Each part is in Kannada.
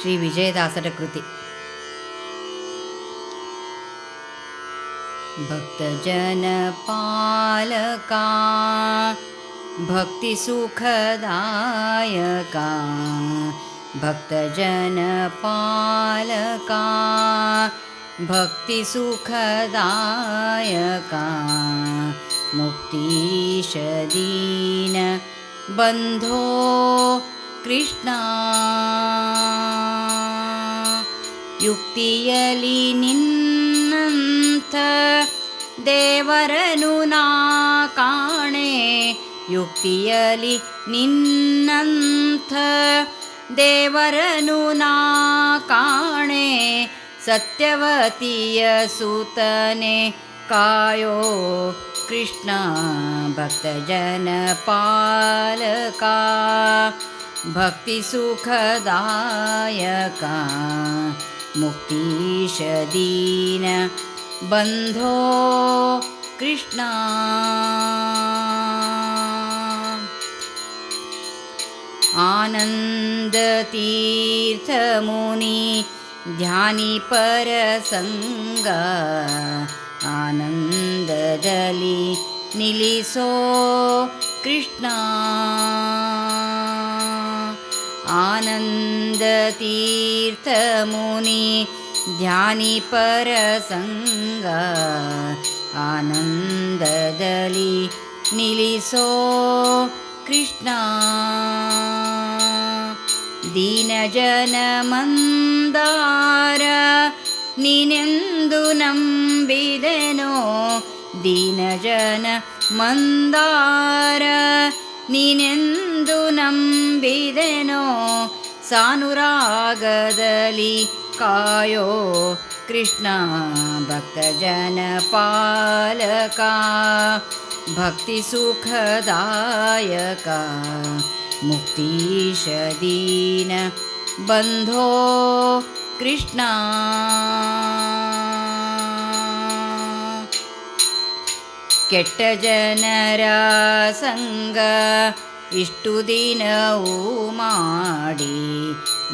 ಶ್ರೀ ವಿಜಯದಾಸರ ಕೃತಿ. ಭಕ್ತಜನ ಪಾಲಕ ಭಕ್ತಿ ಸುಖದಾಯಕ, ಭಕ್ತಜನ ಪಾಲಕ ಭಕ್ತಿ ಸುಖದಾಯಕ, ಮುಕ್ತೀಶ ದೀನ ಬಂಧೋ ಕೃಷ್ಣ. ಯುಕ್ತಿಯಲಿ ನಿನ್ನಂಥ ದೇವರನು ನಾ ಕಾಣೆ, ಯುಕ್ತಿಯಲಿ ನಿನ್ನಂಥ ದೇವರನು ನಾ ಕಾಣೆ, ಸತ್ಯವತಿಯ ಸುತನೆ ಕಾಯೋ ಕೃಷ್ಣ. ಭಕ್ತಜನ ಪಾಲಕ ಭಕ್ತಿ ಸುಖದಾಯಕ, ಮುಕ್ತೀಶ ದೀನ ಬಂಧೋ ಕೃಷ್ಣ. ಆನಂದ ತೀರ್ಥ ಮುನಿ ಧ್ಯಾನಿ ಪರಸಂಗ, ಆನಂದದಲ್ಲಿ ನಿಲ್ಲಿಸೋ ಕೃಷ್ಣ. ಆನಂದ ತೀರ್ಥ ಮುನಿ ಧ್ಯಾನಿ ಪರಸಂಗ, ಆನಂದದಲ್ಲಿ ನಿಲ್ಲಿಸೋ ಕೃಷ್ಣ. ದೀನ ಜನ ಮಂದಾರ ನೀನೆಂದು ನಂಬಿದೆನೋ, ದೀನ ಜನ ಮಂದಾರ ನೀನೆಂದು ನಂಬಿದೆನೋ, ಸಾನುರಾಗದಲ್ಲಿ ಕಾಯೋ ಕೃಷ್ಣ. ಭಕ್ತಜನ ಪಾಲಕ ಭಕ್ತಿ ಸುಖದಾಯಕ, ಮುಕ್ತೀಶ ದೀನ ಬಂಧೋ ಕೃಷ್ಣ. ಕೆಟ್ಟ ಜನರ ಸಂಗ ಇಷ್ಟು ದಿನವೂ ಮಾಡಿ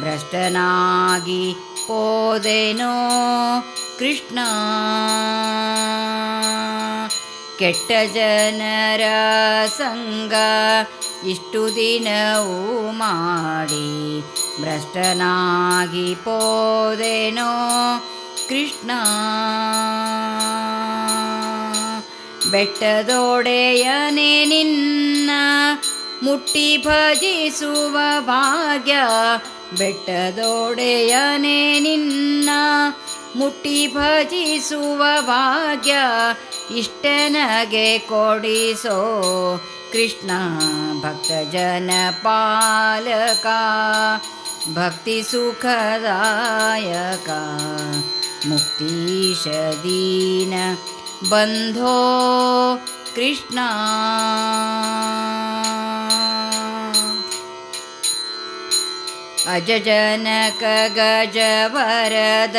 ಭ್ರಷ್ಟನಾಗಿ ಹೋದೆನೋ ಕೃಷ್ಣ. ಕೆಟ್ಟ ಜನರ ಸಂಗ ಇಷ್ಟು ದಿನವೂ ಮಾಡಿ ಭ್ರಷ್ಟನಾಗಿ ಹೋದೆನೋ ಕೃಷ್ಣ. ಬೆಟ್ಟದೊಡೆಯನೆ ನಿನ್ನ ಮುಟ್ಟಿ ಭಜಿಸುವ ಭಾಗ್ಯ, ಬೆಟ್ಟದೊಡೆಯನೆ ನಿನ್ನ ಮುಟ್ಟಿ ಭಜಿಸುವ ಭಾಗ್ಯ, ಇಷ್ಟನಗೆ ಕೊಡಿಸೋ ಕೃಷ್ಣ. ಭಕ್ತಜನ ಪಾಲಕ ಭಕ್ತಿ ಸುಖದಾಯಕ, ಮುಕ್ತೀಶ ದೀನ ಬಂಧೋ ಕೃಷ್ಣ. ಅಜಜನಕ ಗಜವರದ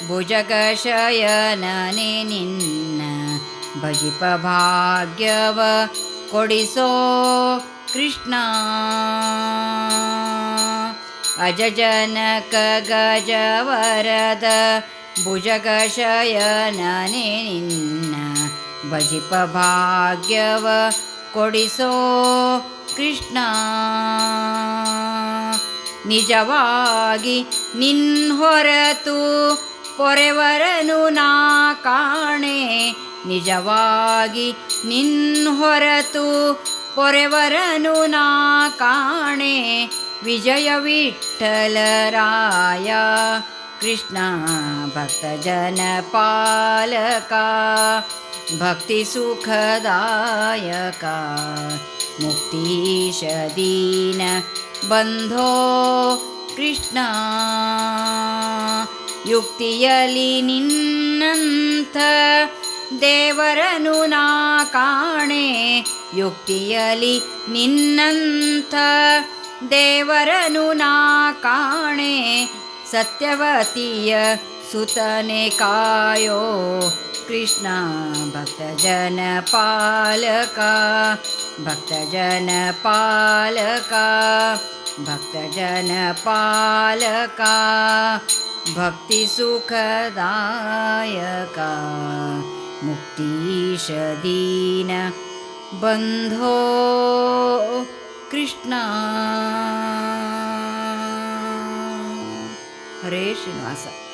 ಭುಜಗ ಶಯನನೆ ನಿನ್ನ ಭಜಿಪ ಭಾಗ್ಯವ ಕೊಡಿಸೋ ಕೃಷ್ಣ. ಅಜಜನಕ ಗಜವರದ ಭುಜಗ ಶಯನನೆ ನಿನ್ನ ಭಜಿಪ ಭಾಗ್ಯವ ಕೊಡಿಸೋ ಕೃಷ್ಣ. ನಿಜವಾಗಿ ನಿನ್ನ ಹೊರತು ಪೊರೆವರನು ನಾ ಕಾಣೆ, ನಿಜವಾಗಿ ನಿನ್ನ ಹೊರತು ಪೊರೆವರನು ನಾ ಕಾಣೆ, ವಿಜಯ ವಿಠ್ಠಲರಾಯ ಕೃಷ್ಣ. ಭಕ್ತಜನ ಪಾಲಕ ಭಕ್ತಿ ಸುಖದಾಯಕ, ಮುಕ್ತೀಶ ದೀನ ಬಂಧೋ ಕೃಷ್ಣ. ಯುಕ್ತಿಯಲಿ ನಿನ್ನಂಥ ದೇವರನು ನಾ ಕಾಣೆ, ಯುಕ್ತಿಯಲಿ ನಿನ್ನಂಥ ದೇವರನು ನಾ ಕಾಣೆ, ಸತ್ಯವತಿಯ ಸುತನೆ ಕಾಯೋ ಕೃಷ್ಣ. ಭಕ್ತಜನ ಪಾಲಕ ಭಕ್ತಜನ ಪಾಲಕ भक्तजनपालका भक्तिसुखदायका मुक्तीश दीन बन्धो कृष्ण। हरे श्रीनिवास।